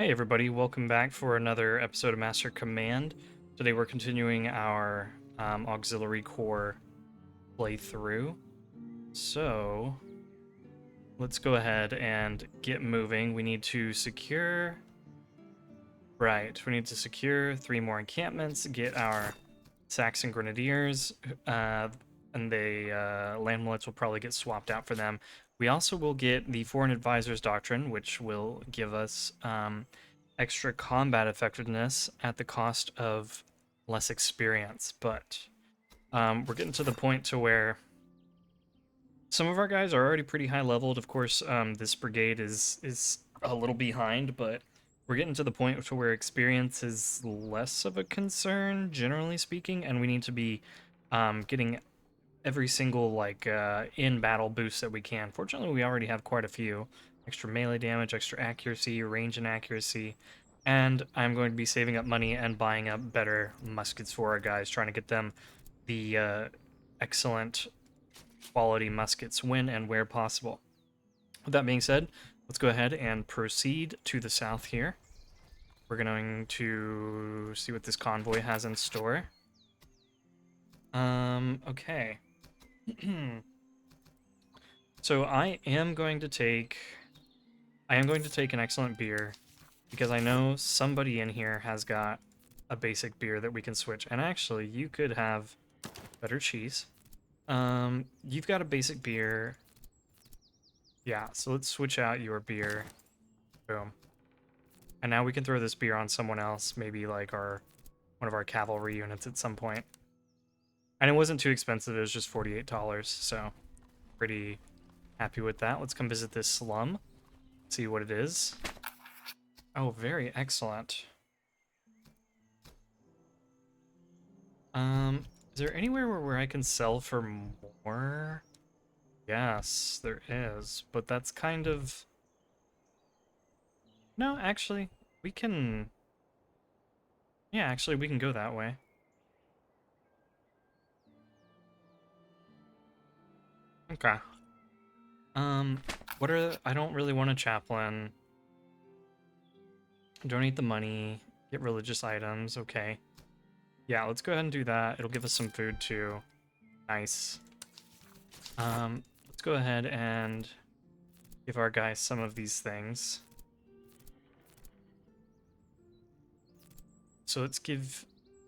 Hey everybody, welcome back for another episode of Master Command. Today we're continuing our Auxiliary Corps playthrough. So, let's go ahead and get moving. We need to secure... Right, we need to secure 3 more encampments, get our Saxon Grenadiers, and the land militia will probably get swapped out for them. We also will get the Foreign Advisors Doctrine, which will give us extra combat effectiveness at the cost of less experience. But we're getting to the point to where some of our guys are already pretty high leveled. Of course, this brigade is a little behind, but we're getting to the point to where experience is less of a concern, generally speaking, and we need to be getting every single in battle boost that we can. Fortunately, we already have quite a few. Extra melee damage, extra accuracy, range and accuracy, and I'm going to be saving up money and buying up better muskets for our guys, trying to get them the excellent quality muskets when and where possible. With that being said, let's go ahead and proceed to the south here. We're going to see what this convoy has in store. Okay. So I am going to take an excellent beer because I know somebody in here has got a basic beer that we can switch. And actually, you could have better cheese. You've got a basic beer. Yeah, so let's switch out your beer. Boom. And now we can throw this beer on someone else, maybe like one of our cavalry units at some point. And it wasn't too expensive, it was just $48, so pretty happy with that. Let's come visit this slum, see what it is. Oh, very excellent. Is there anywhere where I can sell for more? Yes, there is, but that's kind of... No, actually, we can... Yeah, actually, we can go that way. Okay. What are... I don't really want a chaplain. Donate the money. Get religious items. Okay. Yeah, let's go ahead and do that. It'll give us some food, too. Nice. Let's go ahead and give our guys some of these things. So let's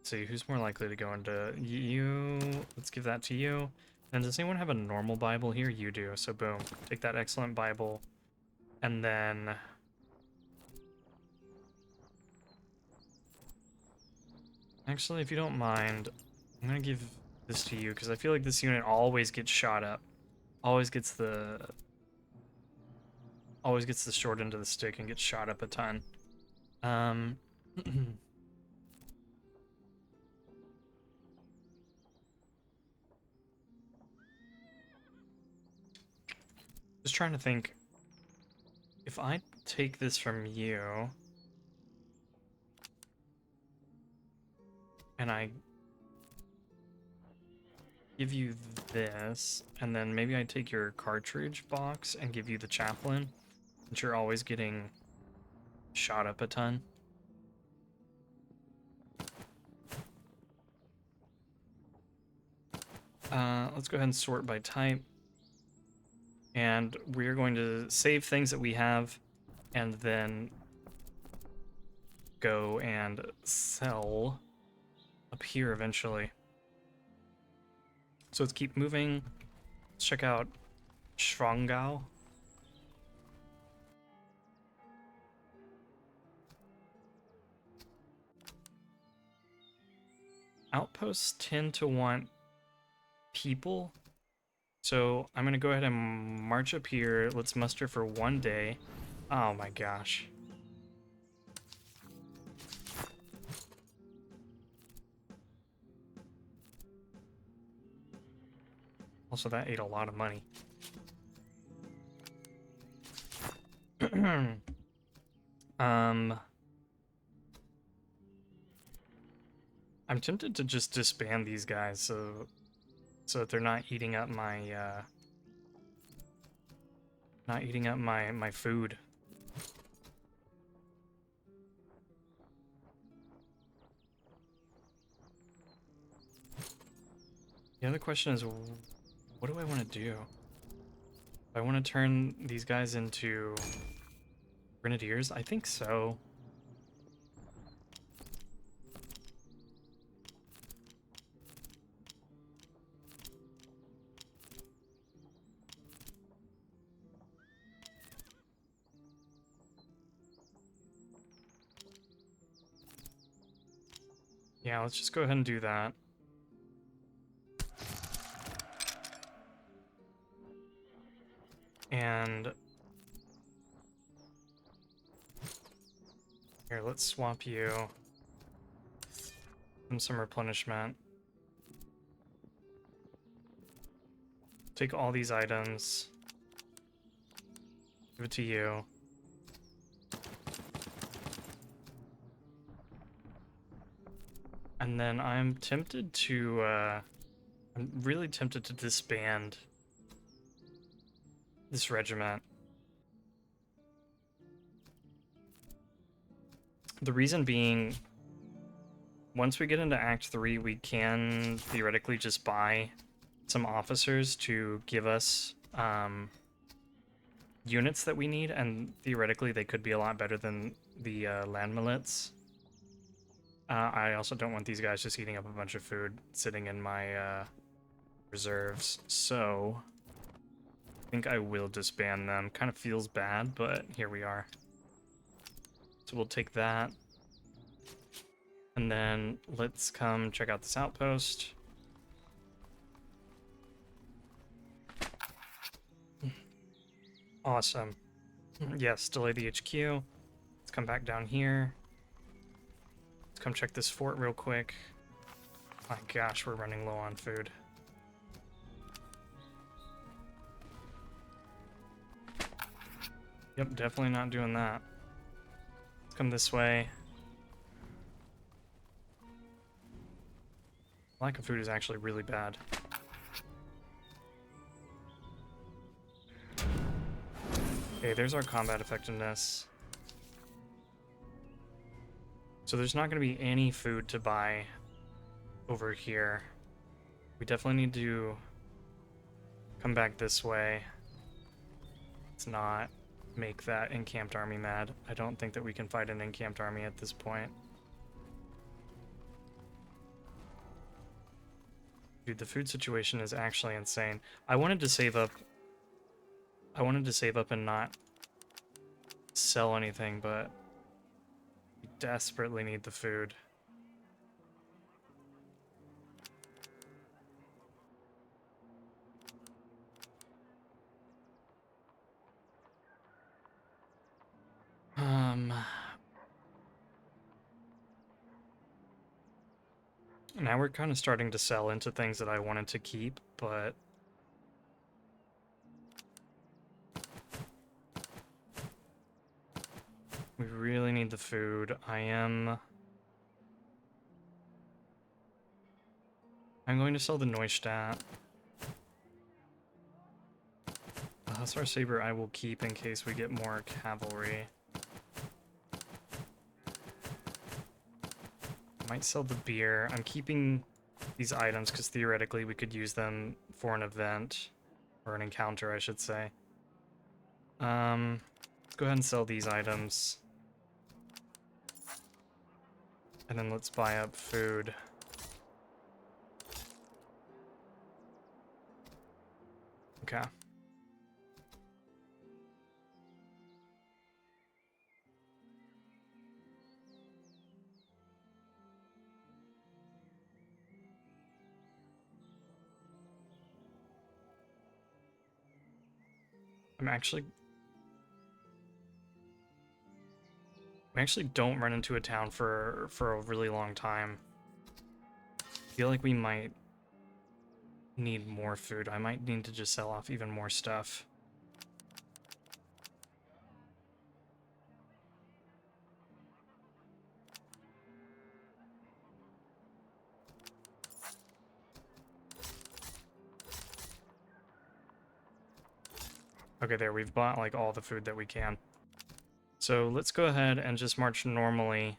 see, who's more likely to go into you? Let's give that to you. And does anyone have a normal Bible here? You do. So boom, take that excellent Bible. And then... Actually, if you don't mind, I'm gonna give this to you because I feel like this unit always gets shot up. Always gets the short end of the stick and gets shot up a ton. Just trying to think, if I take this from you and I give you this, and then maybe I take your cartridge box and give you the chaplain, since you're always getting shot up a ton. Let's go ahead and sort by type. And we're going to save things that we have and then go and sell up here eventually. So let's keep moving. Let's check out Schwangau. Outposts tend to want people. So I'm going to go ahead and march up here. Let's muster for 1 day. Oh my gosh. Also, that ate a lot of money. I'm tempted to just disband these guys so that they're not eating up my my food. The other question is, what do I want to do? Do I want to turn these guys into grenadiers? I think so. Yeah, let's just go ahead and do that. And here, let's swap you. Some replenishment. Take all these items. Give it to you. And then I'm tempted to, I'm really tempted to disband this regiment. The reason being, once we get into Act 3, we can theoretically just buy some officers to give us units that we need, and theoretically they could be a lot better than the land milits. I also don't want these guys just eating up a bunch of food sitting in my reserves, so I think I will disband them. Kind of feels bad, but here we are. So we'll take that. And then let's come check out this outpost. Awesome. Yes, delay the HQ. Let's come back down here. Let's come check this fort real quick. My gosh, we're running low on food. Yep, definitely not doing that. Let's come this way. Lack of food is actually really bad. Okay, there's our combat effectiveness. So there's not going to be any food to buy over here. We definitely need to come back this way. Let's not make that encamped army mad. I don't think that we can fight an encamped army at this point. Dude, the food situation is actually insane. I wanted to save up and not sell anything, but we desperately need the food. Now we're kind of starting to sell into things that I wanted to keep, but we really need the food. I'm going to sell the Neustadt. The Hussar Saber I will keep in case we get more cavalry. Might sell the beer. I'm keeping these items because theoretically we could use them for an event. Or an encounter, I should say. Let's go ahead and sell these items. And then let's buy up food. Okay. We actually don't run into a town for a really long time. I feel like we might need more food. I might need to just sell off even more stuff. Okay, there, we've bought like all the food that we can. So let's go ahead and just march normally.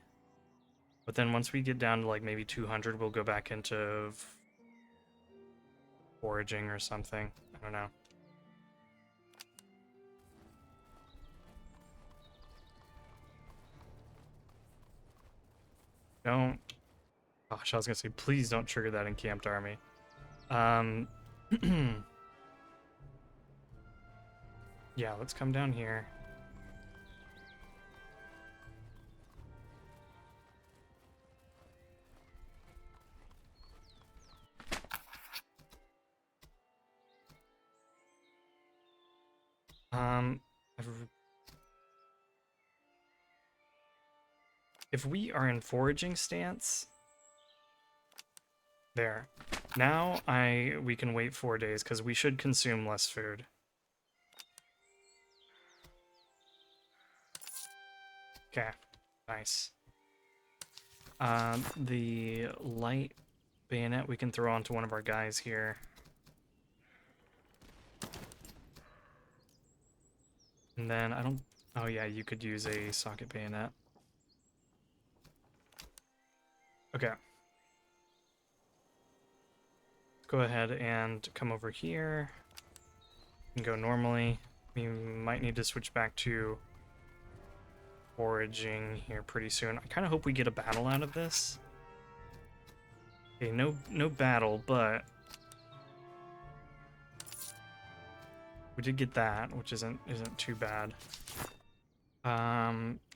But then once we get down to like maybe 200, we'll go back into foraging or something. I don't know. Don't... Gosh, I was gonna say, please don't trigger that encamped army. Yeah, let's come down here. If we are in foraging stance, there. Now we can wait 4 days because we should consume less food. Okay, nice. The light bayonet we can throw onto one of our guys here. And then I don't... Oh yeah, you could use a socket bayonet. Okay. Go ahead and come over here. And go normally. We might need to switch back to foraging here pretty soon. I kind of hope we get a battle out of this. Okay, no battle, but we did get that, which isn't too bad.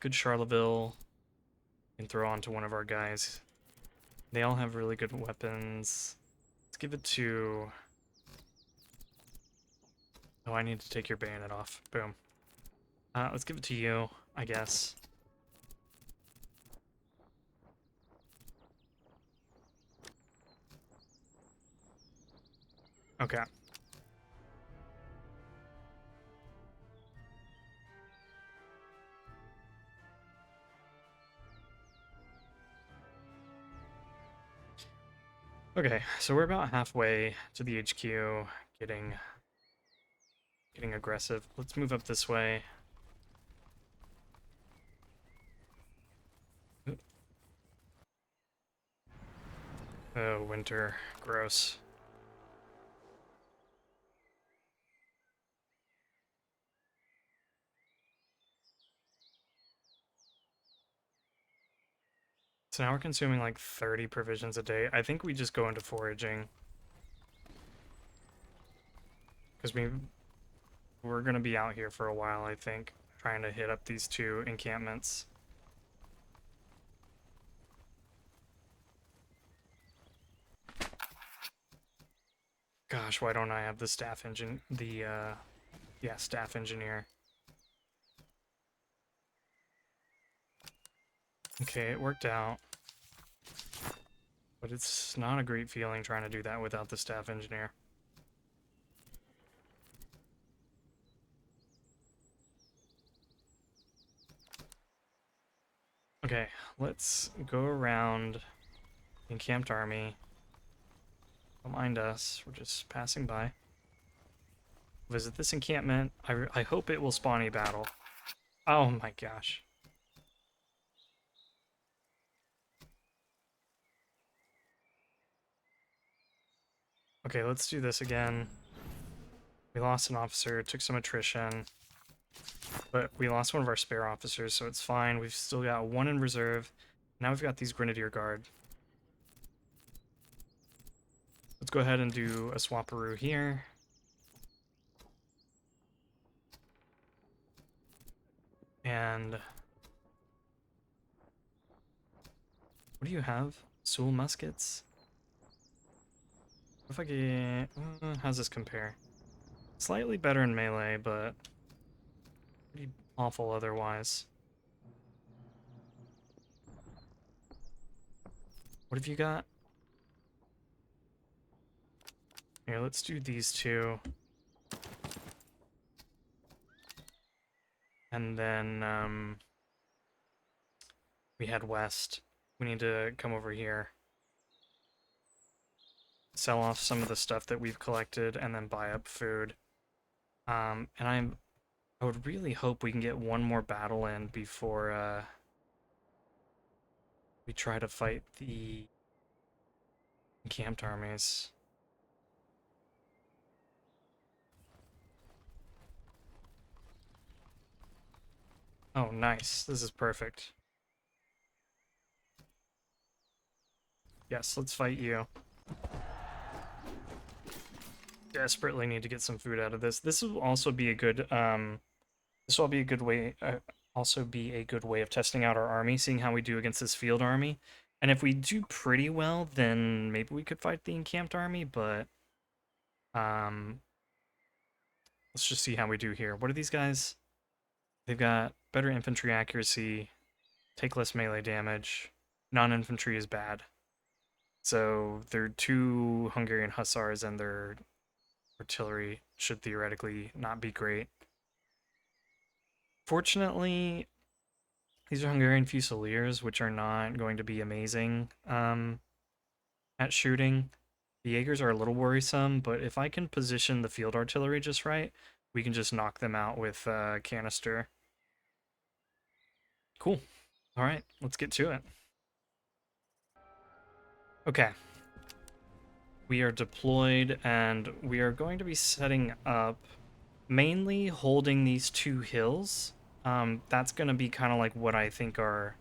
Good Charleville. Can throw onto one of our guys. They all have really good weapons. Let's give it to... Oh, I need to take your bayonet off. Boom. Let's give it to you, I guess. Okay. Okay, so we're about halfway to the HQ, getting aggressive. Let's move up this way. Oh, winter. Gross. So now we're consuming like 30 provisions a day. I think we just go into foraging. Because we're going to be out here for a while, I think, trying to hit up these 2 encampments. Gosh, why don't I have the staff engine... yeah, staff engineer. Okay, it worked out. But it's not a great feeling trying to do that without the staff engineer. Okay, let's go around encamped army. Don't mind us, we're just passing by. Visit this encampment. I hope it will spawn a battle. Oh my gosh. Okay, let's do this again. We lost an officer, took some attrition. But we lost one of our spare officers, so it's fine. We've still got 1 in reserve. Now we've got these Grenadier Guard. Let's go ahead and do a swapperoo here. And... what do you have? Soul muskets? What if I get... how's this compare? Slightly better in melee, but... pretty awful otherwise. What have you got? Here, let's do these 2. And then, we head west. We need to come over here. Sell off some of the stuff that we've collected, and then buy up food. And I would really hope we can get 1 more battle in before, we try to fight the encamped armies. Oh, nice. This is perfect. Yes, let's fight you. Desperately need to get some food out of this. This will also be a good this will be a good way also be a good way of testing out our army, seeing how we do against this field army. And if we do pretty well, then maybe we could fight the encamped army, but um let's just see how we do here. What are these guys? They've got better infantry accuracy, take less melee damage. Non-infantry is bad. So their 2 Hungarian hussars and their artillery should theoretically not be great. Fortunately, these are Hungarian Fusiliers, which are not going to be amazing at shooting. The Jaegers are a little worrisome, but if I can position the field artillery just right, we can just knock them out with canister. Cool. All right, let's get to it. Okay. We are deployed, and we are going to be setting up mainly holding these 2 hills. That's going to be kind of like what I think our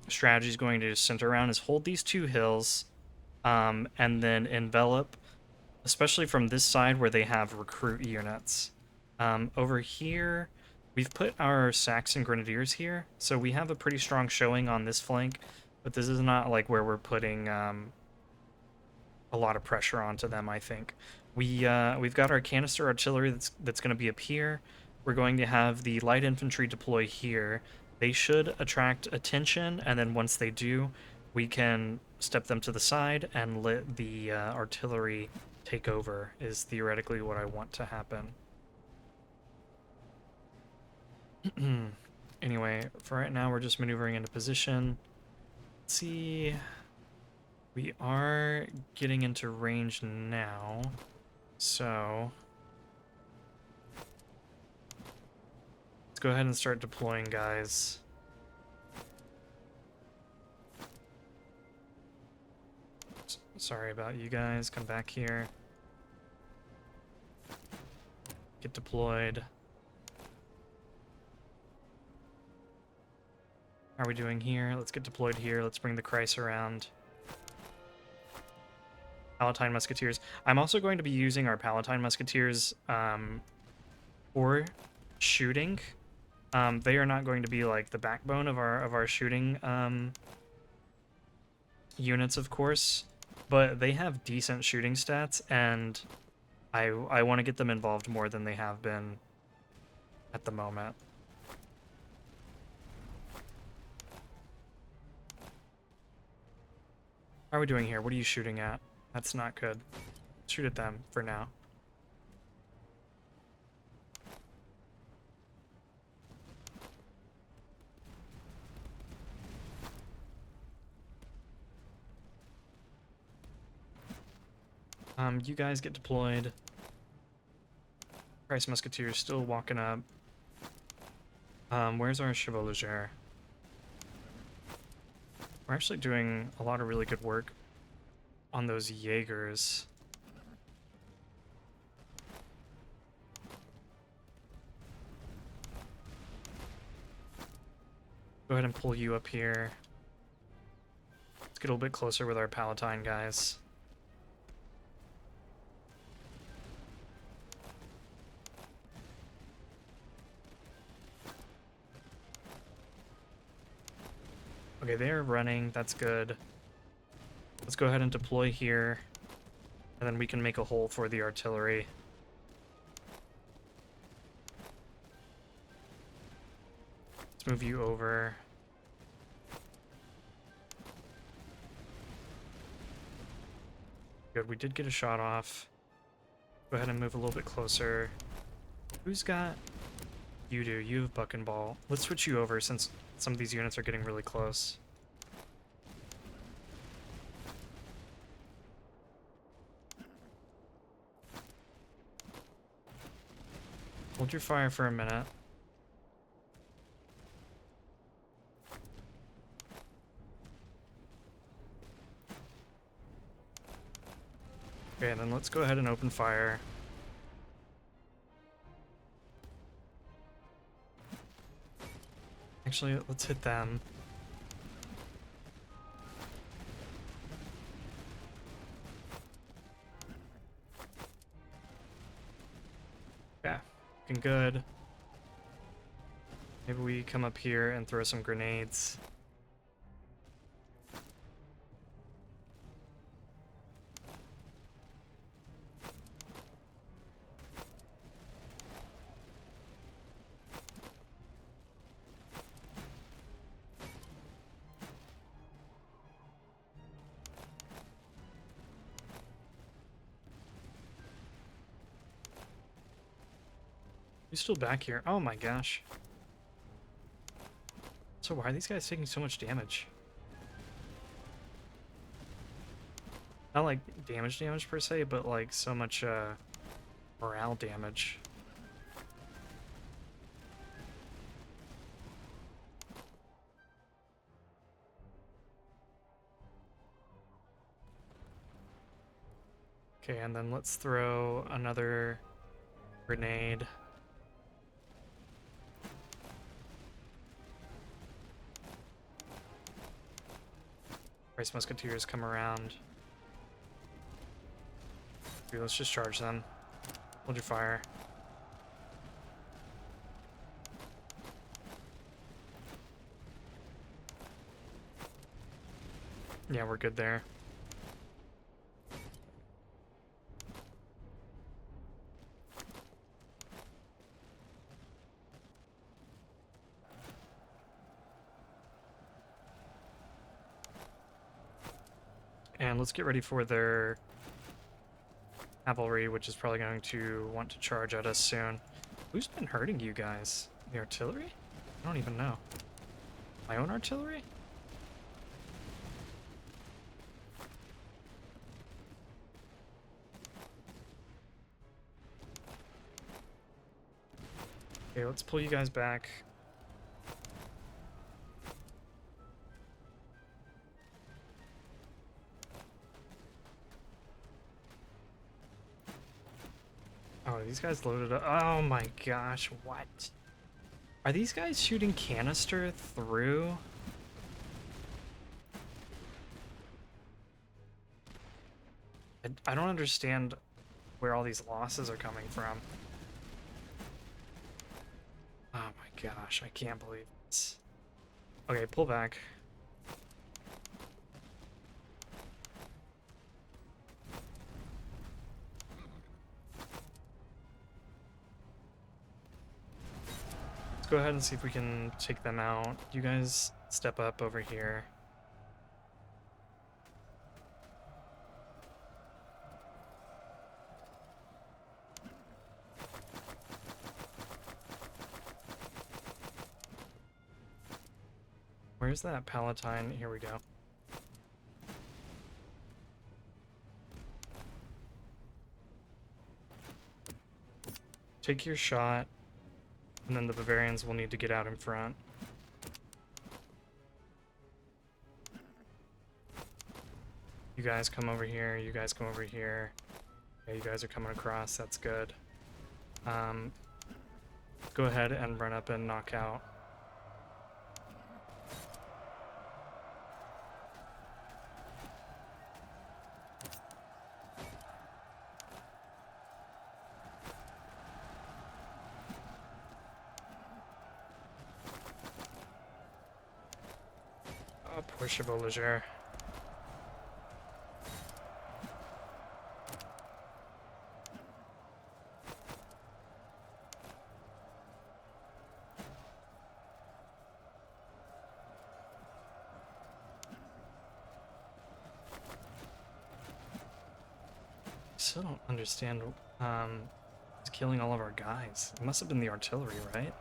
strategy is going to center around, is hold these 2 hills, and then envelop, especially from this side where they have recruit units. Over here, we've put our Saxon Grenadiers here, so we have a pretty strong showing on this flank, but this is not like where we're putting a lot of pressure onto them, I think. We've got our canister artillery that's going to be up here. We're going to have the light infantry deploy here. They should attract attention, and then once they do, we can step them to the side and let the artillery take over, is theoretically what I want to happen. Anyway, for right now, we're just maneuvering into position. Let's see. We are getting into range now, so let's go ahead and start deploying, guys. Sorry about you guys. Come back here. Get deployed. How are we doing here? Let's get deployed here. Let's bring the Kreis around. Palatine Musketeers. I'm also going to be using our Palatine Musketeers for shooting. They are not going to be like the backbone of our shooting units, of course, but they have decent shooting stats, and I want to get them involved more than they have been at the moment. How are we doing here? What are you shooting at? That's not good. Shoot at them for now. You guys get deployed. Price Musketeer still walking up. Where's our Chevalier? We're actually doing a lot of really good work on those Jaegers. Go ahead and pull you up here. Let's get a little bit closer with our Palatine guys. Okay, they're running. That's good. Let's go ahead and deploy here, and then we can make a hole for the artillery. Let's move you over. Good, we did get a shot off. Go ahead and move a little bit closer. Who's got... You do. You have Buck and Ball. Let's switch you over since some of these units are getting really close. Hold your fire for a minute. Okay, then let's go ahead and open fire. Actually, let's hit them. Yeah, looking good. Maybe we come up here and throw some grenades. He's still back here. Oh my gosh. So why are these guys taking so much damage? Not like damage per se, but like so much morale damage. Okay, and then let's throw another grenade. Race Musketeers come around. Dude, let's just charge them. Hold your fire. Yeah, we're good there. And let's get ready for their cavalry, which is probably going to want to charge at us soon. Who's been hurting you guys? The artillery? I don't even know. My own artillery? Okay, let's pull you guys back. Oh, these guys loaded up. Oh my gosh, what? Are these guys shooting canister through? I don't understand where all these losses are coming from. Oh my gosh, I can't believe this. Okay, pull back. Let's go ahead and see if we can take them out. You guys step up over here. Where's that Palatine? Here we go. Take your shot, and then the Bavarians will need to get out in front. You guys come over here, you guys come over here. Yeah, you guys are coming across, that's good. Go ahead and run up and knock out. Oh, poor Chevaux Leger. Still don't understand who's killing all of our guys. It must have been the artillery, right?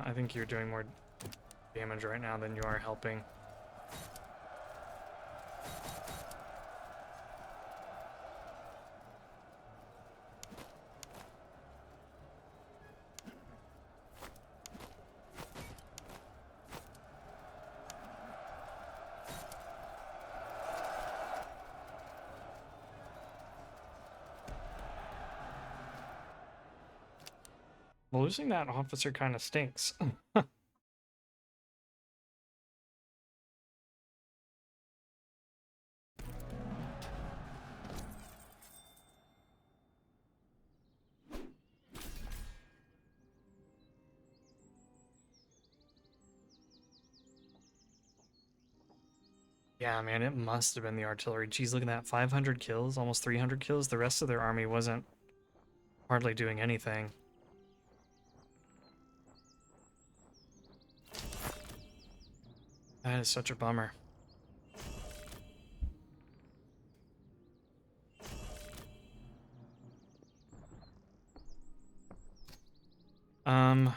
I think you're doing more damage right now than you are helping. Losing that officer kind of stinks. Yeah, man, it must have been the artillery. Geez, look at that. 500 kills, almost 300 kills. The rest of their army wasn't hardly doing anything. That is such a bummer.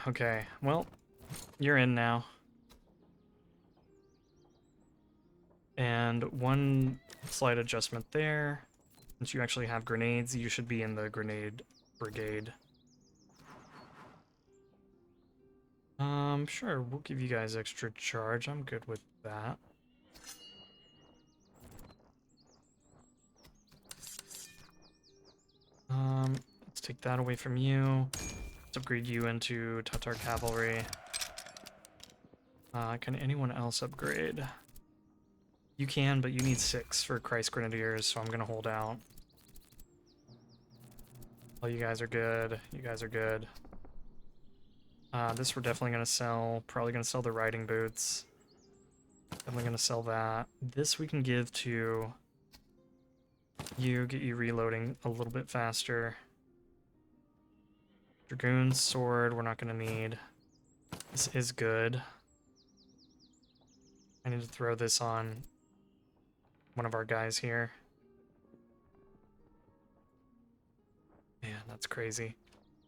Okay. Well, you're in now. And one slight adjustment there. Since you actually have grenades, you should be in the grenade brigade. Sure, we'll give you guys extra charge. I'm good with that. Let's take that away from you. Let's upgrade you into Tatar Cavalry. Can anyone else upgrade? You can, but you need 6 for Christ Grenadiers, so I'm gonna hold out. Oh, you guys are good. You guys are good. This we're definitely gonna sell. Probably gonna sell the riding boots. Definitely gonna sell that. This we can give to you, get you reloading a little bit faster. Dragoon's sword, we're not gonna need. This is good. I need to throw this on one of our guys here. Man, that's crazy.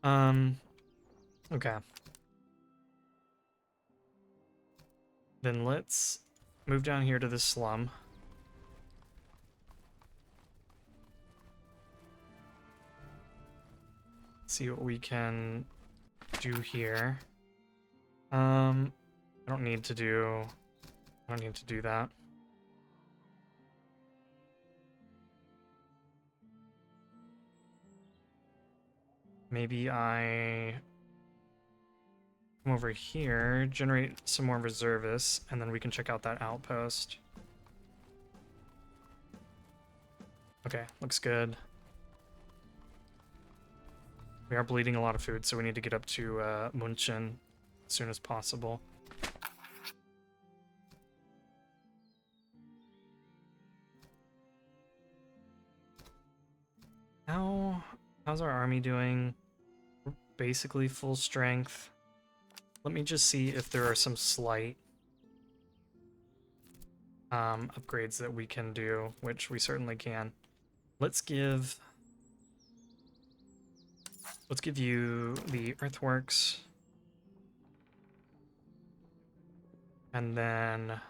Okay. Then let's move down here to this slum. See what we can do here. I don't need to do that. Maybe I come over here, generate some more reservists, and then we can check out that outpost. Okay, looks good. We are bleeding a lot of food, so we need to get up to Munchen as soon as possible. How's our army doing? We're basically full strength. Let me just see if there are some slight upgrades that we can do, which we certainly can. Let's give you the earthworks. And then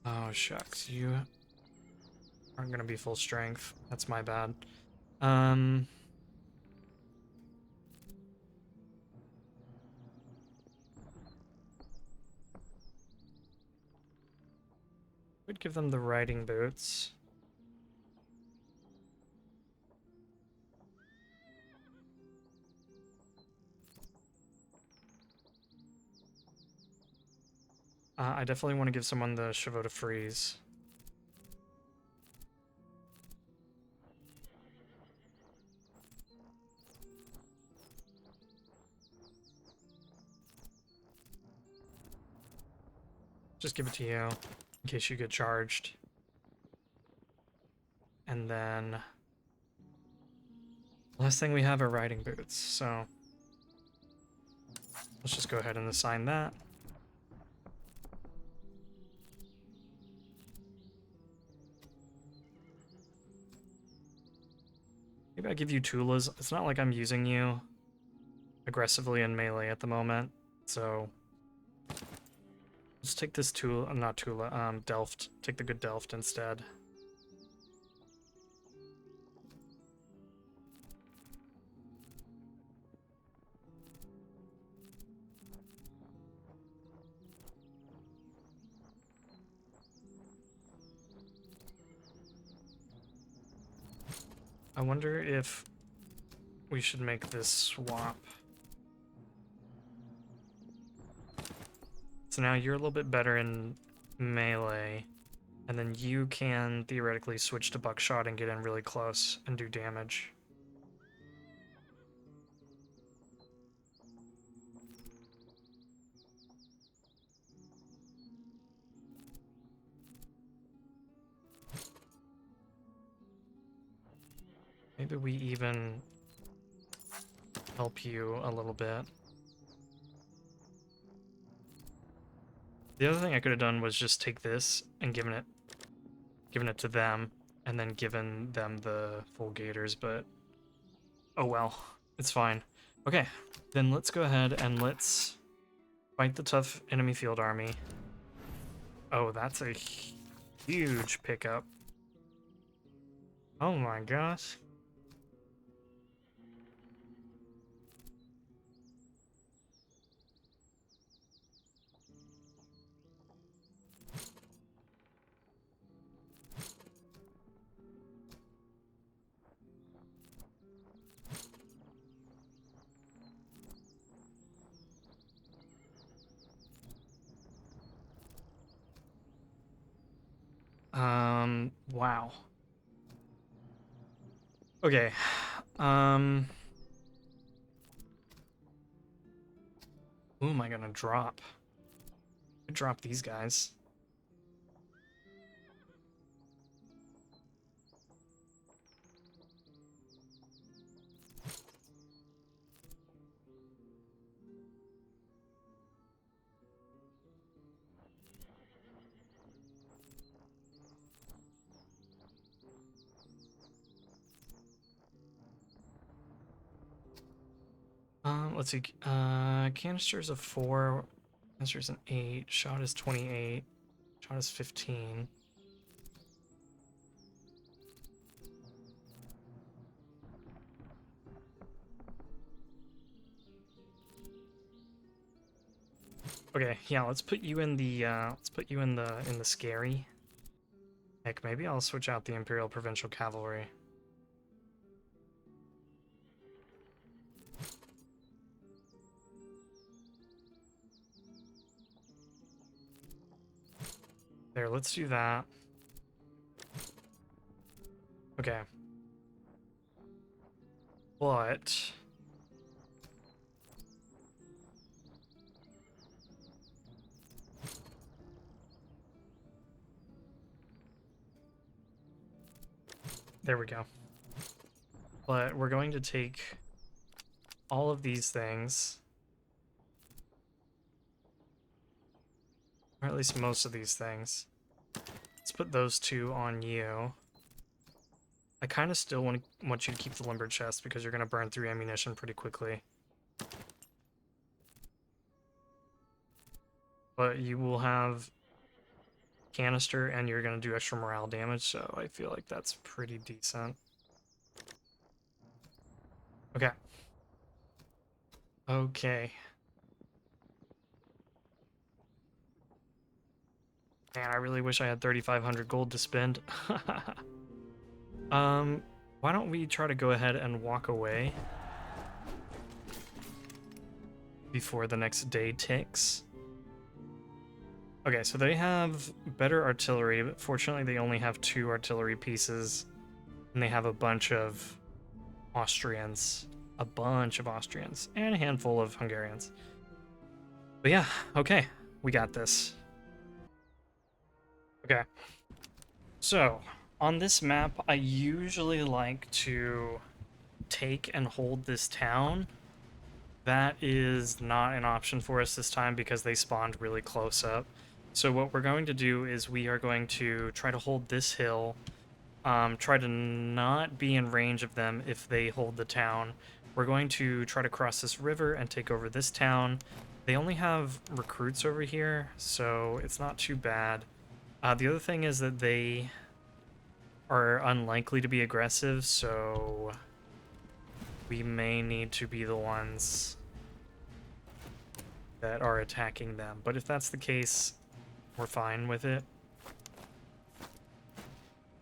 oh shucks, you aren't gonna be full strength. That's my bad. We'd give them the riding boots. I definitely want to give someone the Chevaux de Frise. Just give it to you in case you get charged. And then last thing we have are riding boots, so let's just go ahead and assign that. Maybe I give you Tulas. It's not like I'm using you aggressively in melee at the moment, so let's take this Tula, not Tula, Delft. Take the good Delft instead. I wonder if we should make this swap. So now you're a little bit better in melee, and then you can theoretically switch to buckshot and get in really close and do damage. Maybe we even help you a little bit. The other thing I could have done was just take this and given it to them, and then given them the full gators, but oh well, it's fine. Okay, then let's go ahead and let's fight the tough enemy field army. Oh, that's a huge pickup. Oh my gosh. Wow. Okay. Who am I gonna drop? I could drop these guys. Let's see. Canister's a 4. Canister's an 8. Shot is 28. Shot is 15. Okay, yeah, let's put you in the scary. Heck, maybe I'll switch out the Imperial Provincial Cavalry. There, let's do that. Okay. But there we go. But we're going to take all of these things, or at least most of these things. Let's put those two on you. I kind of still want you to keep the limber chest because you're going to burn through ammunition pretty quickly. But you will have canister and you're going to do extra morale damage, so I feel like that's pretty decent. Okay. Okay. Man, I really wish I had 3,500 gold to spend. Why don't we try to go ahead and walk away before the next day ticks? Okay, so they have better artillery, but fortunately they only have 2 artillery pieces, and they have a bunch of Austrians. A bunch of Austrians, and a handful of Hungarians. But yeah, okay, we got this. Okay, so on this map, I usually like to take and hold this town. That is not an option for us this time because they spawned really close up. So what we're going to do is we are going to try to hold this hill, try to not be in range of them if they hold the town. We're going to try to cross this river and take over this town. They only have recruits over here, so it's not too bad. The other thing is that they are unlikely to be aggressive, so we may need to be the ones that are attacking them. But if that's the case, we're fine with it.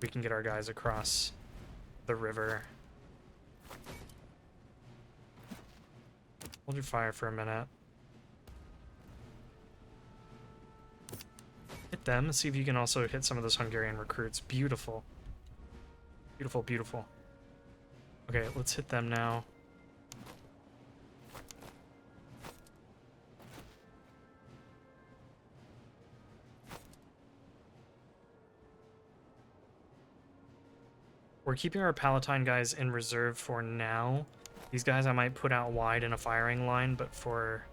We can get our guys across the river Hold your fire for a minute. Hit them, see if you can also hit some of those Hungarian recruits. Beautiful. Beautiful, beautiful. Okay, let's hit them now. We're keeping our Palatine guys in reserve for now. These guys I might put out wide in a firing line, but for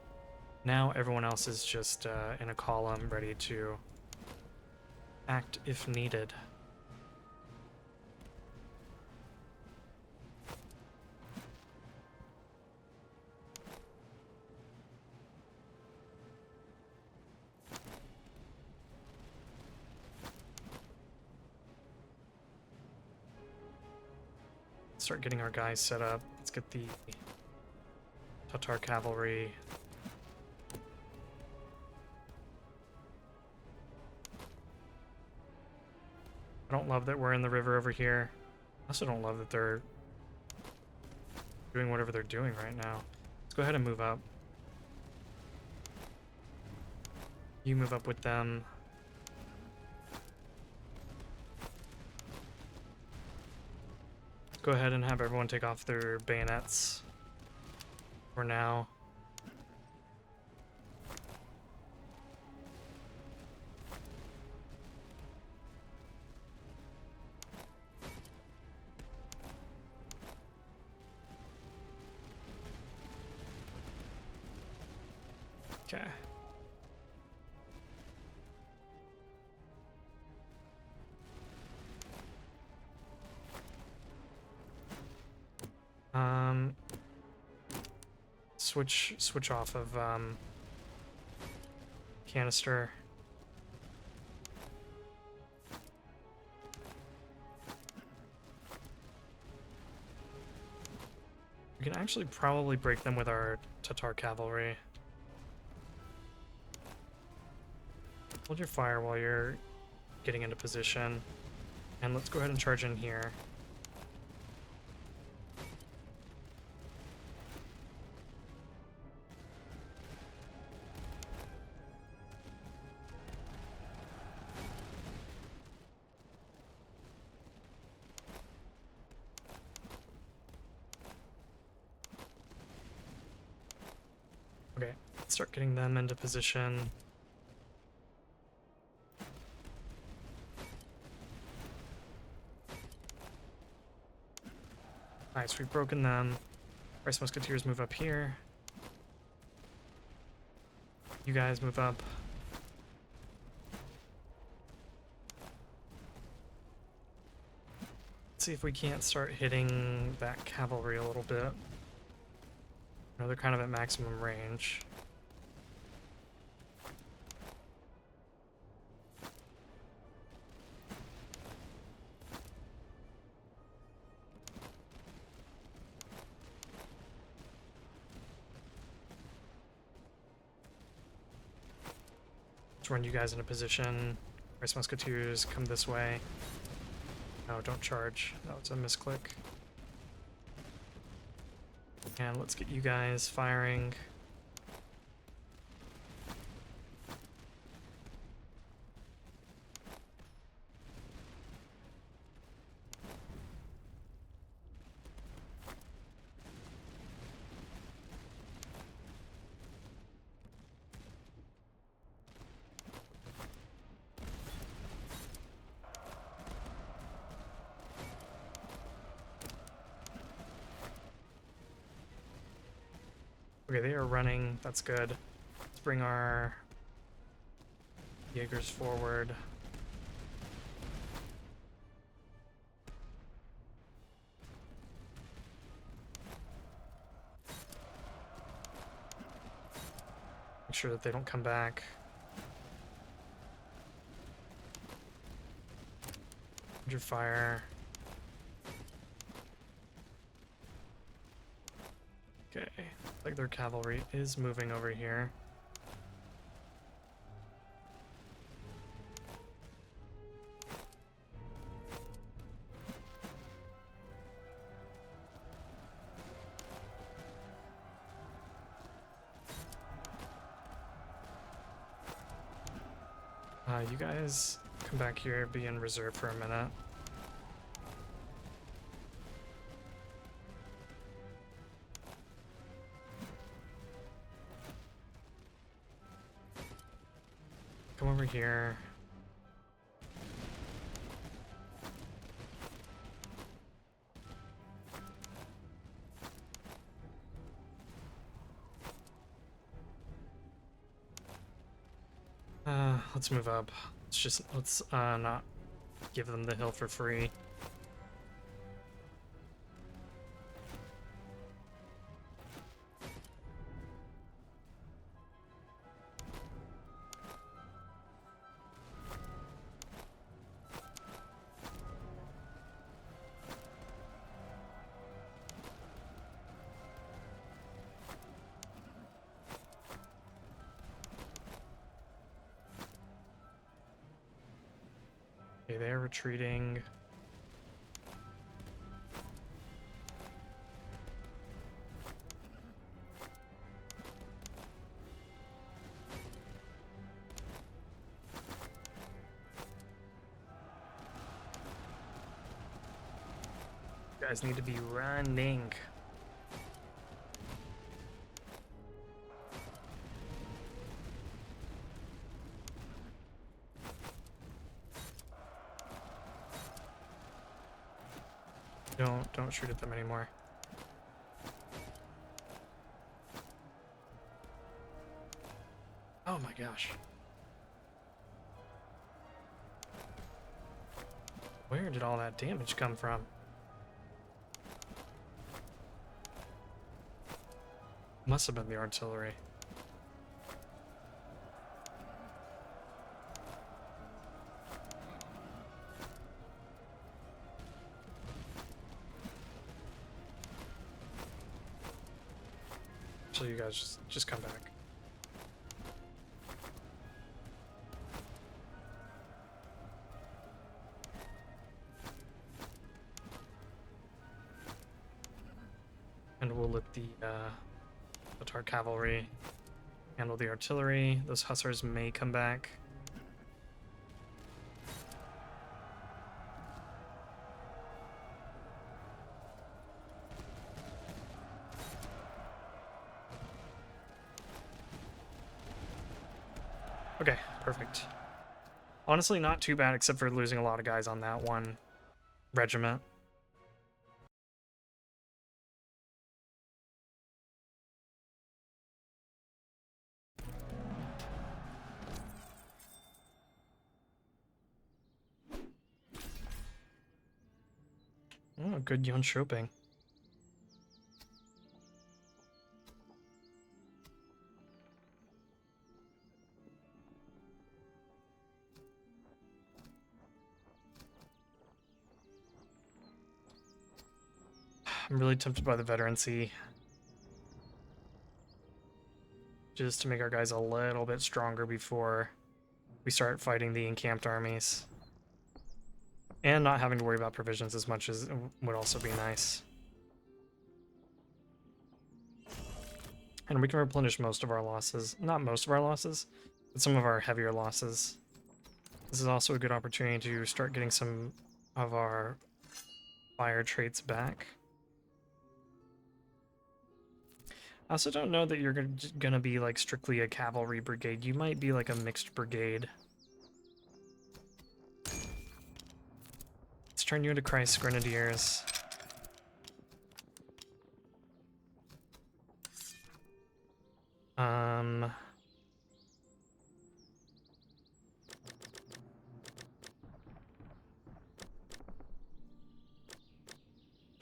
now everyone else is just in a column ready to act if needed. Start getting our guys set up. Let's get the Tatar cavalry. I don't love that we're in the river over here. I also don't love that they're doing whatever they're doing right now. Let's go ahead and move up. You move up with them. Go ahead and have everyone take off their bayonets for now. Okay. Switch off of canister. We can actually probably break them with our Tatar cavalry. Hold your fire while you're getting into position. And let's go ahead and charge in here. Okay, let's start getting them into position. Nice, we've broken them. Rice Musketeers move up here. You guys move up. Let's see if we can't start hitting that cavalry a little bit. No, they're kind of at maximum range. Let's run you guys into position. Rice Musketeers, come this way. No, don't charge. That was a misclick. And let's get you guys firing. Okay, they are running. That's good. Let's bring our Jaegers forward. Make sure that they don't come back. Hold your fire. Okay, like their cavalry is moving over here. You guys come back here, be in reserve for a minute. Come over here. Let's move up. Let's not give them the hill for free. Okay, they're retreating. You guys need to be running. Don't shoot at them anymore. Oh my gosh. Where did all that damage come from? Must have been the artillery. So you guys just come back. And we'll let our cavalry handle the artillery. Those hussars may come back. Okay, perfect. Honestly, not too bad, except for losing a lot of guys on that one regiment. Oh, good Yon Shopping. I'm really tempted by the veterancy. Just to make our guys a little bit stronger before we start fighting the encamped armies. And not having to worry about provisions as much as would also be nice. And we can replenish most of our losses. Not most of our losses, but some of our heavier losses. This is also a good opportunity to start getting some of our fire traits back. I also don't know that you're gonna be like strictly a cavalry brigade. You might be like a mixed brigade. Let's turn you into Christ Grenadiers.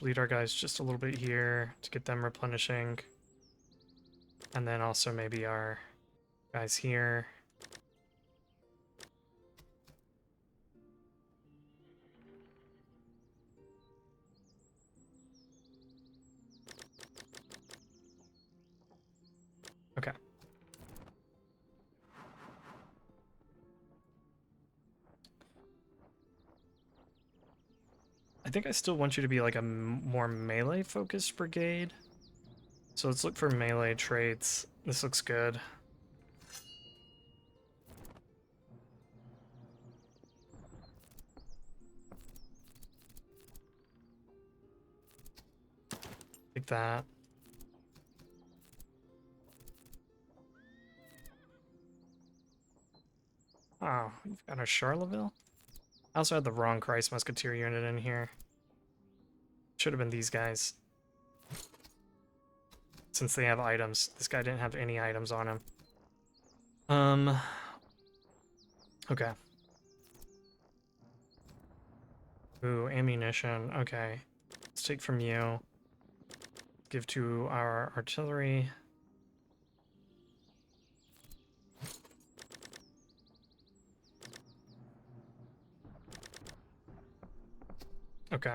Bleed our guys just a little bit here to get them replenishing. And then also maybe our guys here. Okay. I think I still want you to be like a more melee focused brigade. So let's look for melee traits. This looks good. Like that. Oh, you've got a Charleville? I also had the wrong Christ Musketeer unit in here. Should have been these guys. Since they have items. This guy didn't have any items on him. Okay. Ooh, ammunition. Okay. Let's take from you. Give to our artillery. Okay.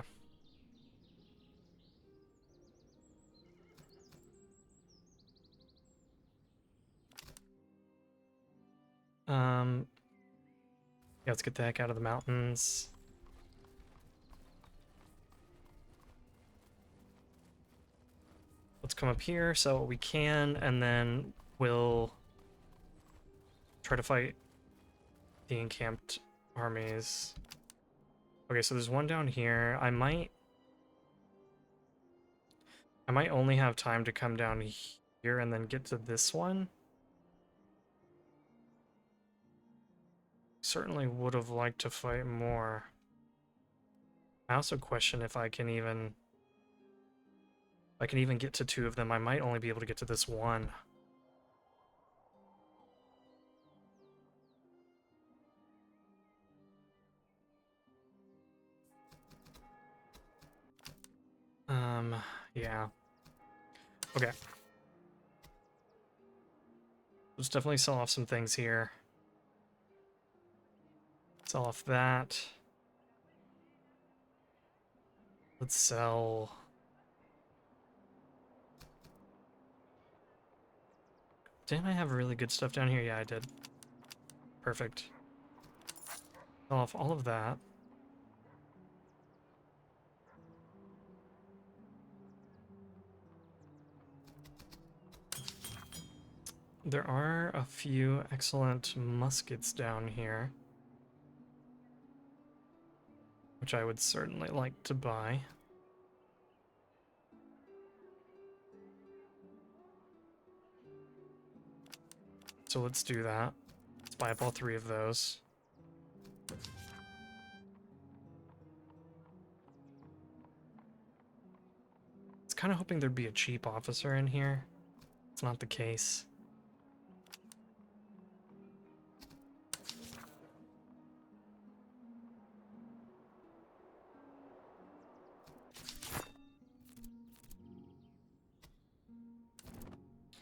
Yeah, let's get the heck out of the mountains. Let's come up here, sell what we can, and then we'll try to fight the encamped armies. Okay, so there's one down here. I might only have time to come down here and then get to this one. Certainly would have liked to fight more. I also question if I can even get to two of them. I might only be able to get to this one. Yeah. Okay. Let's definitely sell off some things here. Sell off that. Let's sell... Didn't I have really good stuff down here? Yeah, I did. Perfect. Sell off all of that. There are a few excellent muskets down here, which I would certainly like to buy. So let's do that. Let's buy up all three of those. I was kind of hoping there'd be a cheap officer in here. It's not the case.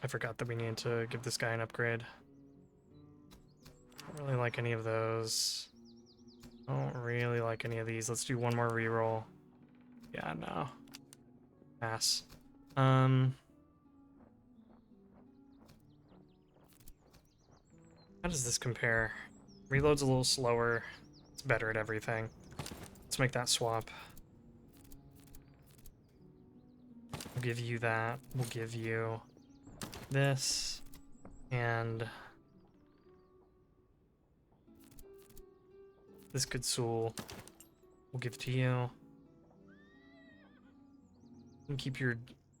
I forgot that we needed to give this guy an upgrade. Don't really like any of those. Don't really like any of these. Let's do one more reroll. Yeah, no. Pass. How does this compare? Reload's a little slower. It's better at everything. Let's make that swap. We'll give you that. We'll give you this. And this good Soul. We'll give to you. You can keep your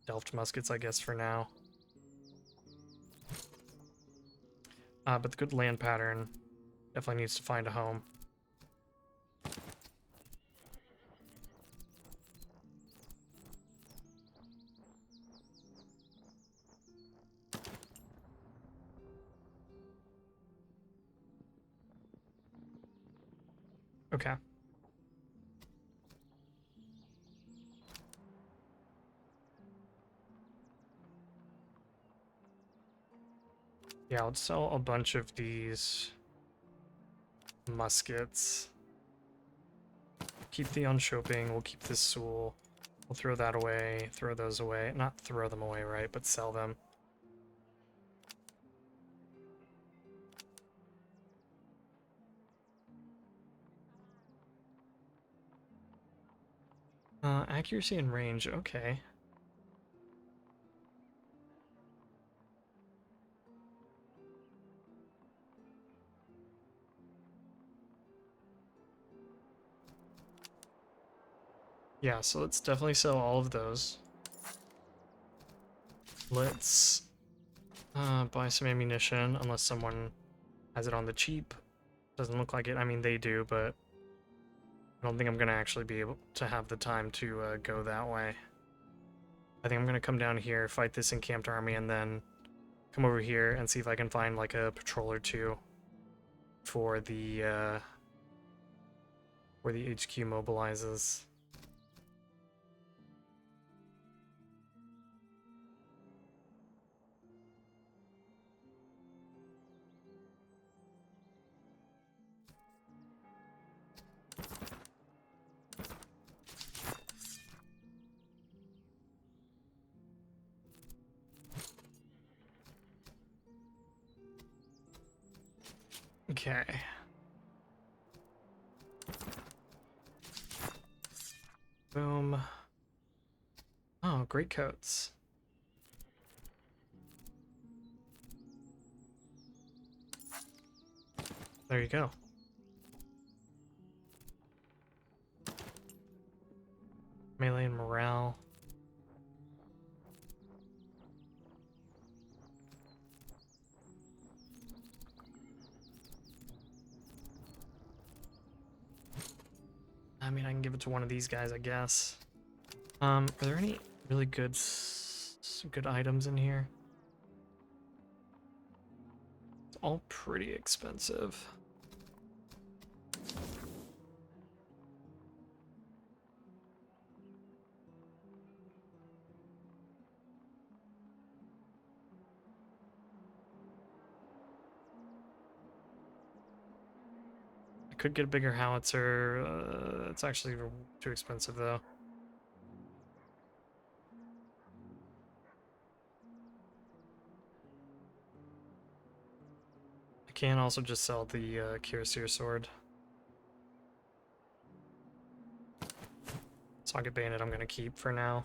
Delft muskets, I guess, for now. But the good land pattern definitely needs to find a home. Okay. Yeah, let's sell a bunch of these muskets. Keep the unshoping, we'll keep this Soul. We'll throw that away, throw those away. Not throw them away, right, but sell them. Accuracy and range, okay. Yeah, so let's definitely sell all of those. Let's buy some ammunition, unless someone has it on the cheap. Doesn't look like it. I mean, they do, but I don't think I'm going to actually be able to have the time to go that way. I think I'm going to come down here, fight this encamped army, and then come over here and see if I can find like a patrol or two for the where the HQ mobilizes. Okay. Boom. Oh, great coats. There you go. Melee and morale. I mean, I can give it to one of these guys, I guess. Are there any really good items in here? It's all pretty expensive. I could get a bigger howitzer. It's actually too expensive, though. I can also just sell the Cuirassier sword. Socket Bayonet I'm gonna keep for now.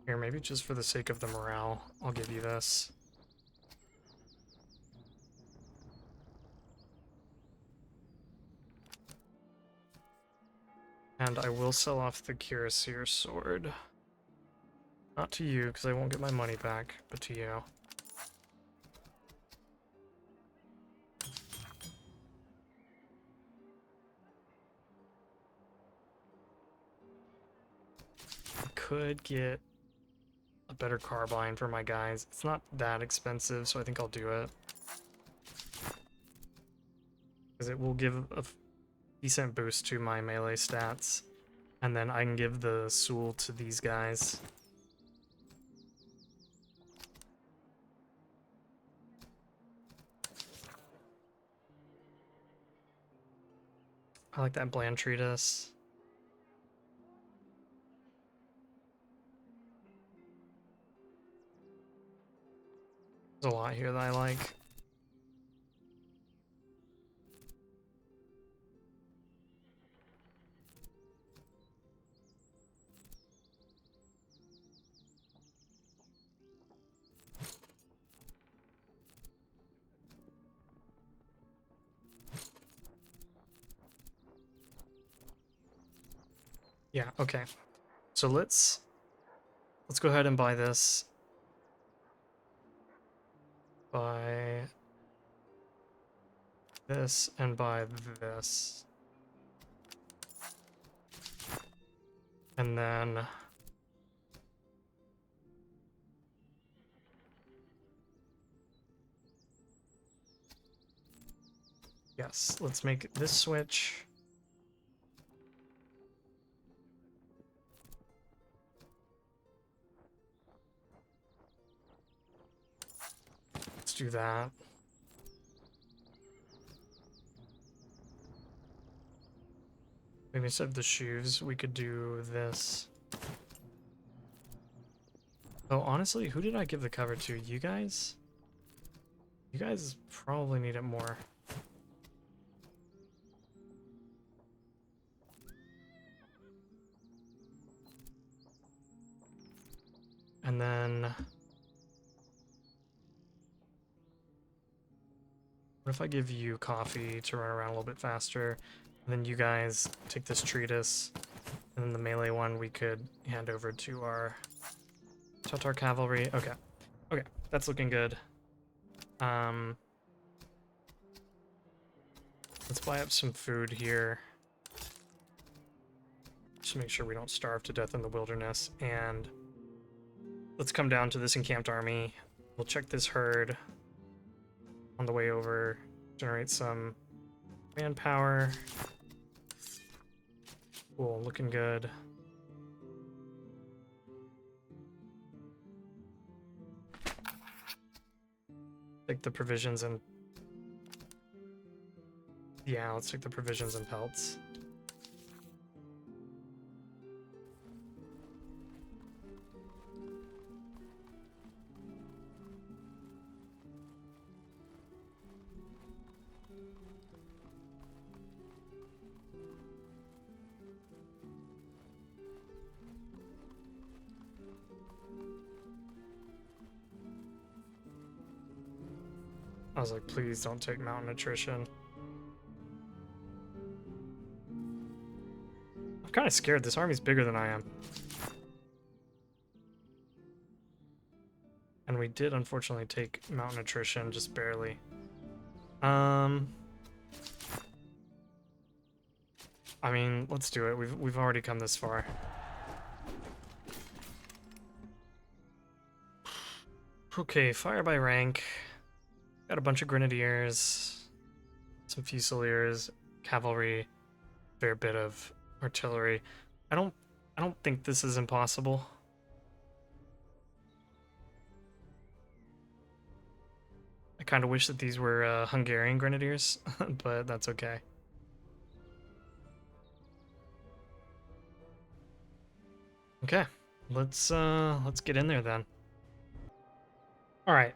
Here, maybe just for the sake of the morale, I'll give you this. And I will sell off the Cuirassier sword. Not to you, because I won't get my money back, but to you. I could get a better carbine for my guys. It's not that expensive, so I think I'll do it. Because it will give a decent boost to my melee stats. And then I can give the Soul to these guys. I like that bland treatise. There's a lot here that I like. Yeah, okay. So let's go ahead and buy this. Buy this and buy this. And then yes, let's make this switch. Let's do that. Maybe instead of the shoes, we could do this. Oh, honestly, who did I give the cover to? You guys? You guys probably need it more. And then... what if I give you coffee to run around a little bit faster? And then you guys take this treatise. And then the melee one we could hand over to our Tatar cavalry. Okay. Okay, that's looking good. Let's buy up some food here. Just make sure we don't starve to death in the wilderness. And let's come down to this encamped army. We'll check this herd on the way over. Generate some manpower. Cool, looking good. Take the provisions and... yeah, let's take the provisions and pelts. I was like, please don't take mountain attrition. I'm kind of scared. This army's bigger than I am. And we did, unfortunately, take mountain attrition, just barely. I mean, let's do it. We've already come this far. Okay, fire by rank. Got a bunch of grenadiers, some fusiliers, cavalry, fair bit of artillery. I don't think this is impossible. I kind of wish that these were Hungarian grenadiers, but that's okay. Okay, let's get in there then. All right.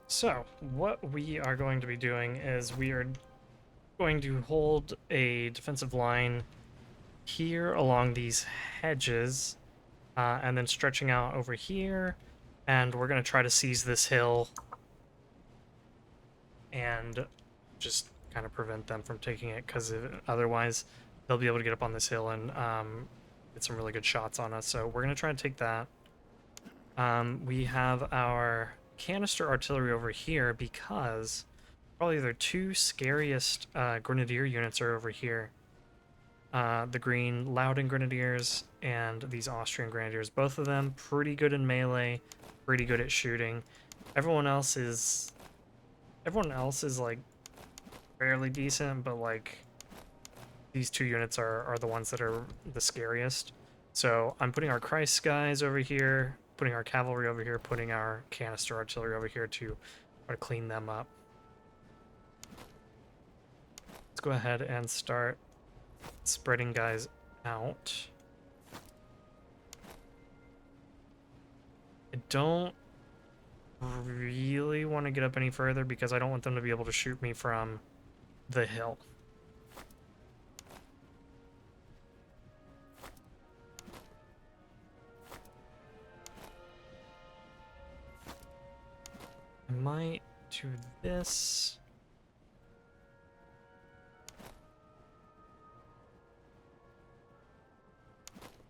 So, what we are going to be doing is we are going to hold a defensive line here along these hedges, and then stretching out over here, and we're going to try to seize this hill and just kind of prevent them from taking it, because otherwise they'll be able to get up on this hill and get some really good shots on us. So we're going to try to take that. We have our canister artillery over here because probably their two scariest grenadier units are over here. The green Loudon grenadiers and these Austrian grenadiers. Both of them pretty good in melee, pretty good at shooting. Everyone else is like fairly decent, but like these two units are the ones that are the scariest. So I'm putting our Christ guys over here, putting our cavalry over here, putting our canister artillery over here to try to clean them up. Let's go ahead and start spreading guys out. I don't really want to get up any further because I don't want them to be able to shoot me from the hill. I might do this.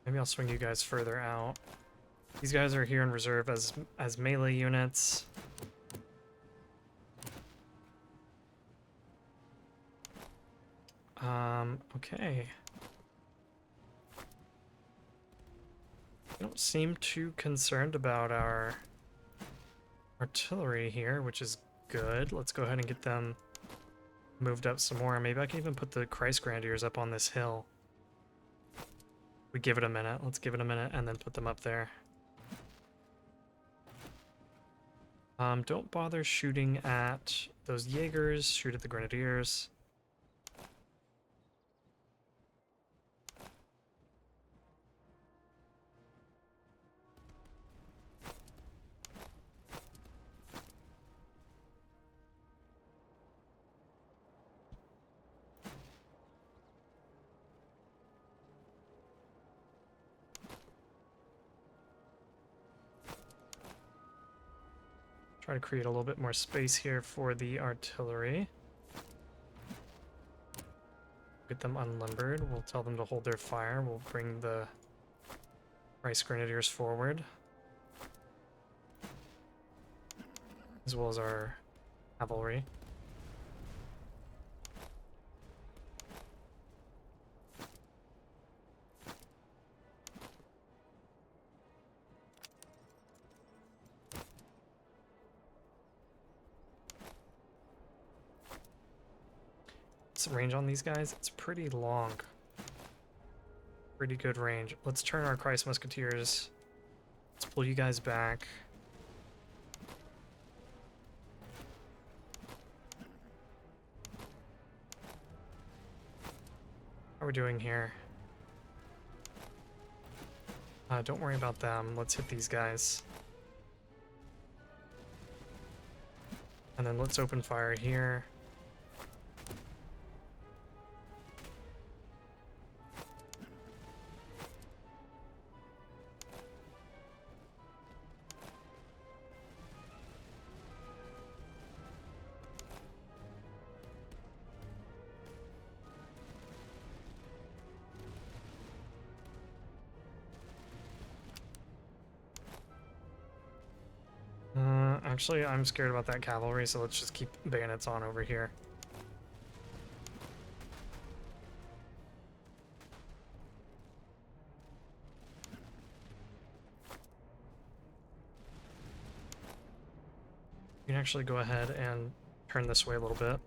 Maybe I'll swing you guys further out. These guys are here in reserve as melee units. Okay. I don't seem too concerned about our artillery here, which is good. Let's go ahead and get them moved up some more. Maybe I can even put the Christ Grenadiers up on this hill. We give it a minute. Let's give it a minute and then put them up there. Don't bother shooting at those Jaegers. Shoot at the Grenadiers. Try to create a little bit more space here for the artillery. Get them unlimbered. We'll tell them to hold their fire. We'll bring the Rice Grenadiers forward, as well as our cavalry. What's the range on these guys? It's pretty long. Pretty good range. Let's turn our Christ Musketeers. Let's pull you guys back. How are we doing here? Don't worry about them. Let's hit these guys. And then let's open fire here. Actually, I'm scared about that cavalry, so let's just keep bayonets on over here. You can actually go ahead and turn this way a little bit.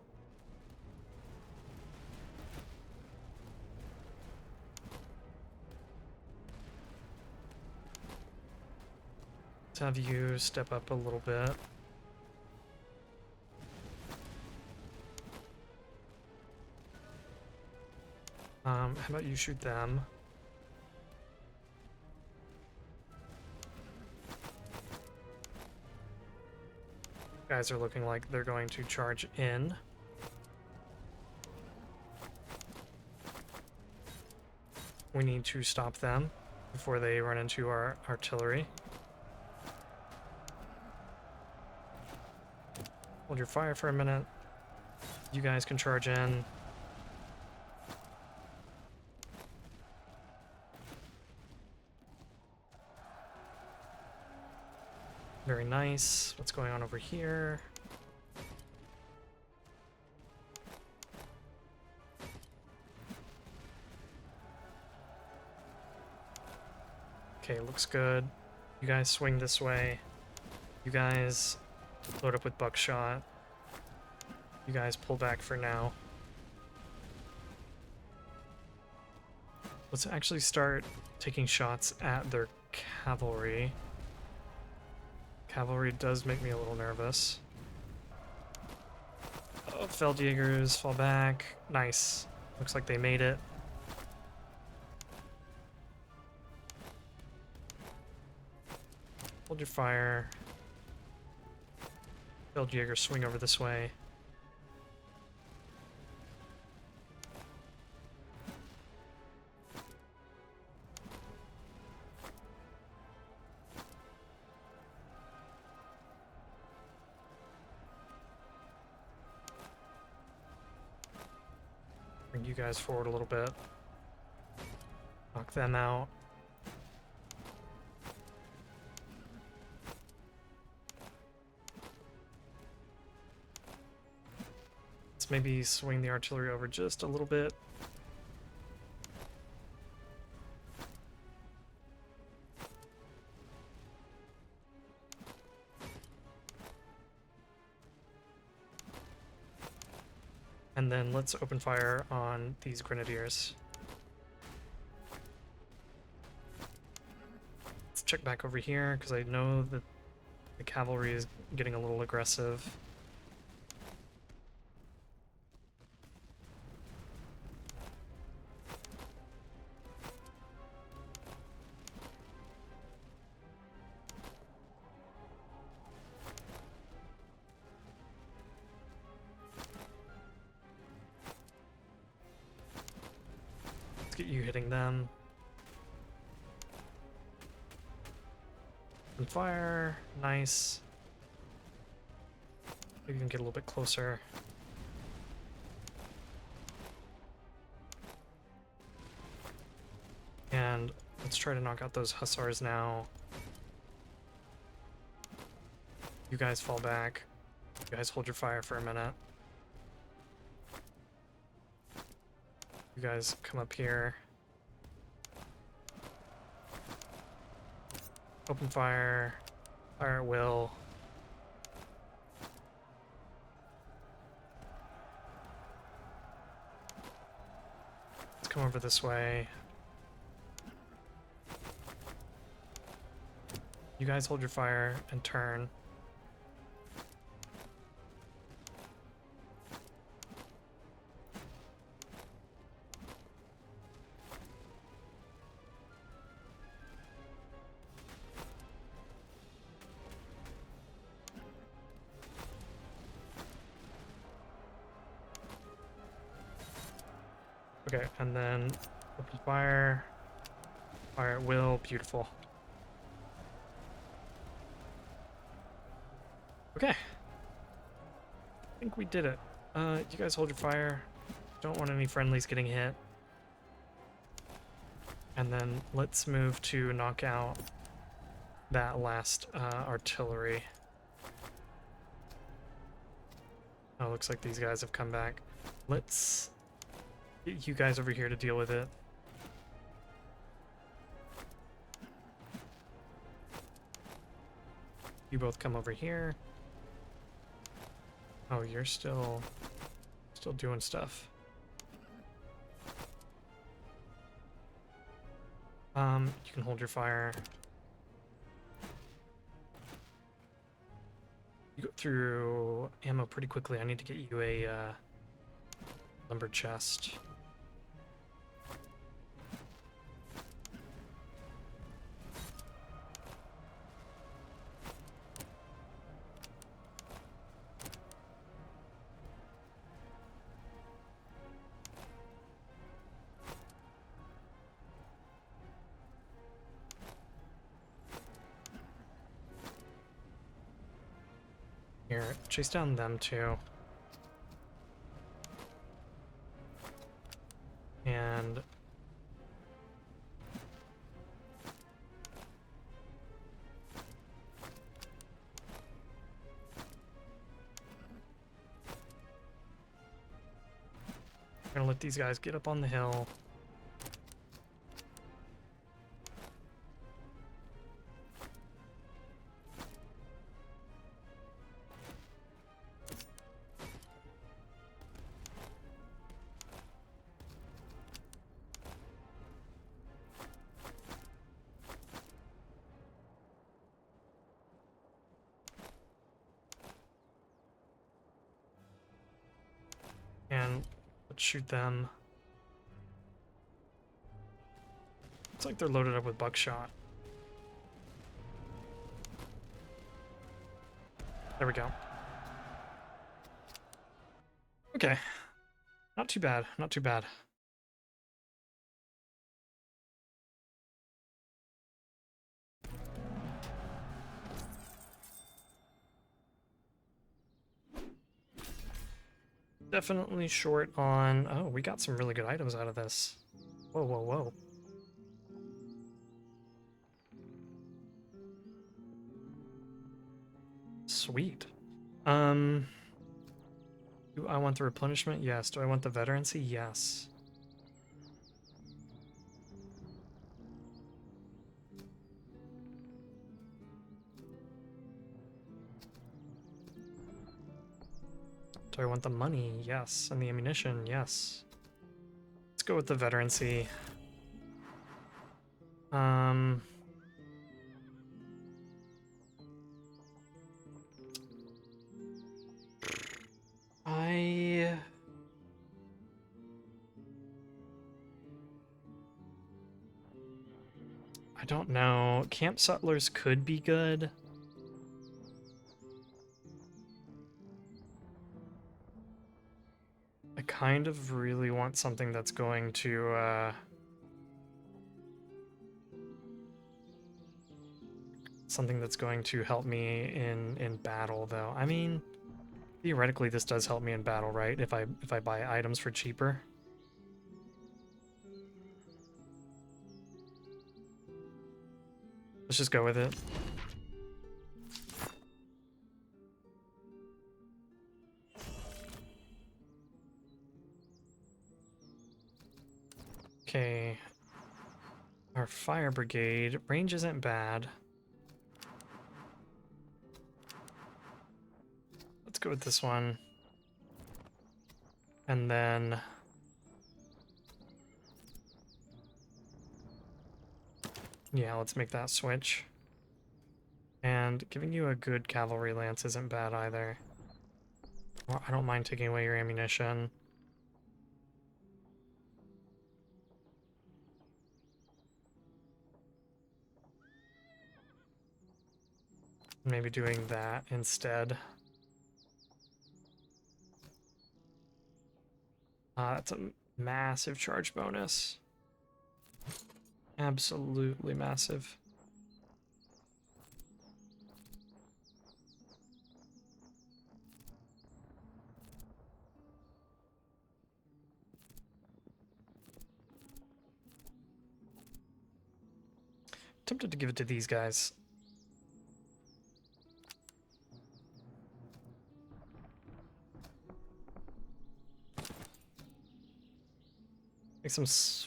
Have you step up a little bit. How about you shoot them? Guys are looking like they're going to charge in. We need to stop them before they run into our artillery. Hold your fire for a minute. You guys can charge in. Very nice. What's going on over here? Okay, looks good. You guys swing this way. You guys load up with buckshot. You guys pull back for now. Let's actually start taking shots at their cavalry. Cavalry does make me a little nervous. Oh, Feldjägers fall back. Nice. Looks like they made it. Hold your fire. Feldjäger swing over this way. Bring you guys forward a little bit. Knock them out. Let's maybe swing the artillery over just a little bit. And then let's open fire on these grenadiers. Let's check back over here, because I know that the cavalry is getting a little aggressive. Get you hitting them. And fire. Nice. Maybe even get a little bit closer. And let's try to knock out those hussars now. You guys fall back. You guys hold your fire for a minute. You guys come up here. Open fire. Fire at will. Let's come over this way. You guys hold your fire and turn. Okay, and then open fire. Fire at will. Beautiful. Okay. I think we did it. You guys hold your fire. Don't want any friendlies getting hit. And then let's move to knock out that last artillery. Oh, looks like these guys have come back. Let's get you guys over here to deal with it. You both come over here. Oh, you're still doing stuff. You can hold your fire. You go through ammo pretty quickly. I need to get you a lumber chest. Here, chase down them too. And I'm gonna let these guys get up on the hill. And let's shoot them. It's like they're loaded up with buckshot. There we go. Okay. Not too bad, not too bad. Definitely short on... Oh, we got some really good items out of this. Whoa, whoa, whoa. Sweet. Do I want the replenishment? Yes. Do I want the veterancy? Yes. Do I want the money? Yes. And the ammunition? Yes. Let's go with the veterancy. I don't know. Camp Settlers could be good. I kind of really want something that's going to, something that's going to help me in battle, though. I mean, Theoretically, this does help me in battle, right? If I buy items for cheaper. Let's just go with it. Okay. Our fire brigade range isn't bad. Let's go with this one. And then yeah, let's make that switch. And giving you a good cavalry lance isn't bad either. Well, I don't mind taking away your ammunition. Maybe doing that instead. That's a massive charge bonus. Absolutely massive. Tempted to give it to these guys. Makes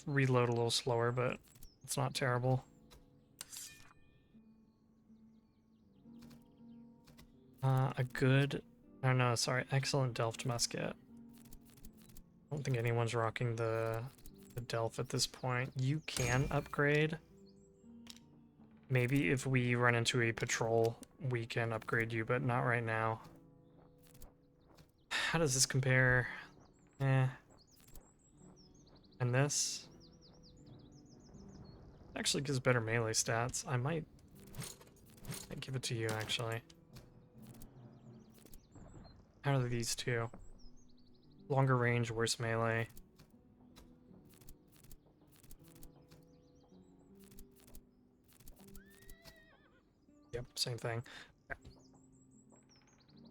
them reload a little slower, but it's not terrible. A good... Oh no, sorry, excellent Delft musket. I don't think anyone's rocking the Delft at this point. You can upgrade. Maybe if we run into a patrol, we can upgrade you, but not right now. How does this compare? Eh. And this? Actually gives better melee stats. I might give it to you, actually. How are these two? Longer range, worse melee. Yep, same thing. Okay.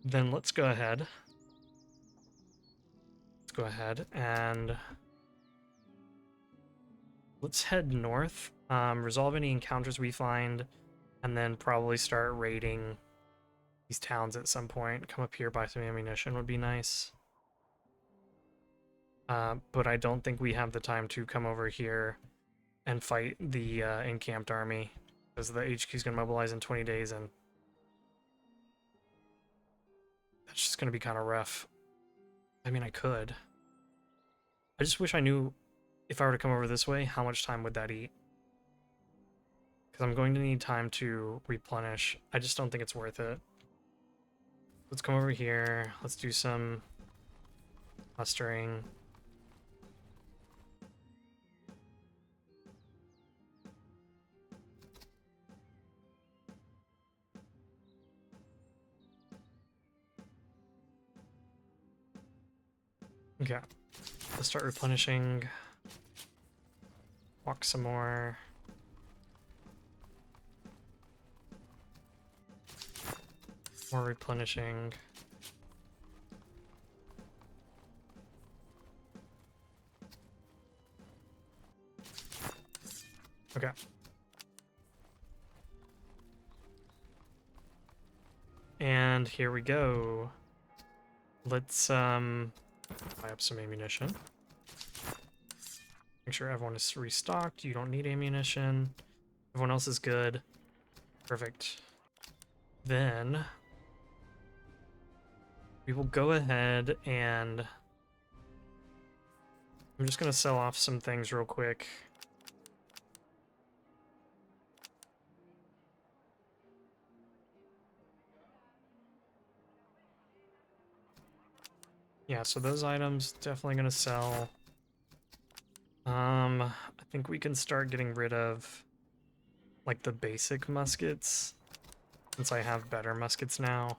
Then let's go ahead. Let's go ahead and let's head north, resolve any encounters we find, and then probably start raiding these towns at some point. Come up here, buy some ammunition would be nice. But I don't think we have the time to come over here and fight the encamped army, because the HQ is going to mobilize in 20 days, and that's just going to be kind of rough. I mean, I could. I just wish I knew, if I were to come over this way, how much time would that eat? Because I'm going to need time to replenish. I just don't think it's worth it. Let's come over here. Let's do some mustering. Okay. Let's start replenishing. Walk some more. More replenishing. Okay. And here we go. Let's buy up some ammunition. Make sure everyone is restocked. You don't need ammunition. Everyone else is good. Perfect. Then we will go ahead and I'm just gonna sell off some things real quick. Yeah, so those items definitely gonna sell. I think we can start getting rid of like the basic muskets, since I have better muskets now.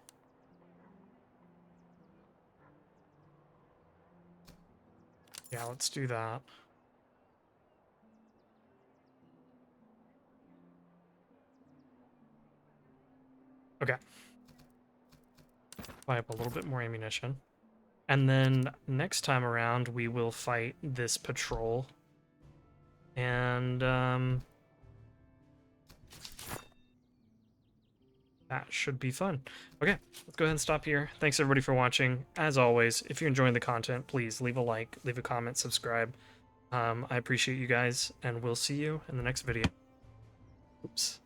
Yeah, let's do that. Okay. buy up a little bit more ammunition. And then next time around, we will fight this patrol. And that should be fun. Okay, let's go ahead and stop here. Thanks everybody for watching. As always, if you're enjoying the content, please leave a like, leave a comment, subscribe. I appreciate you guys, and we'll see you in the next video. Oops.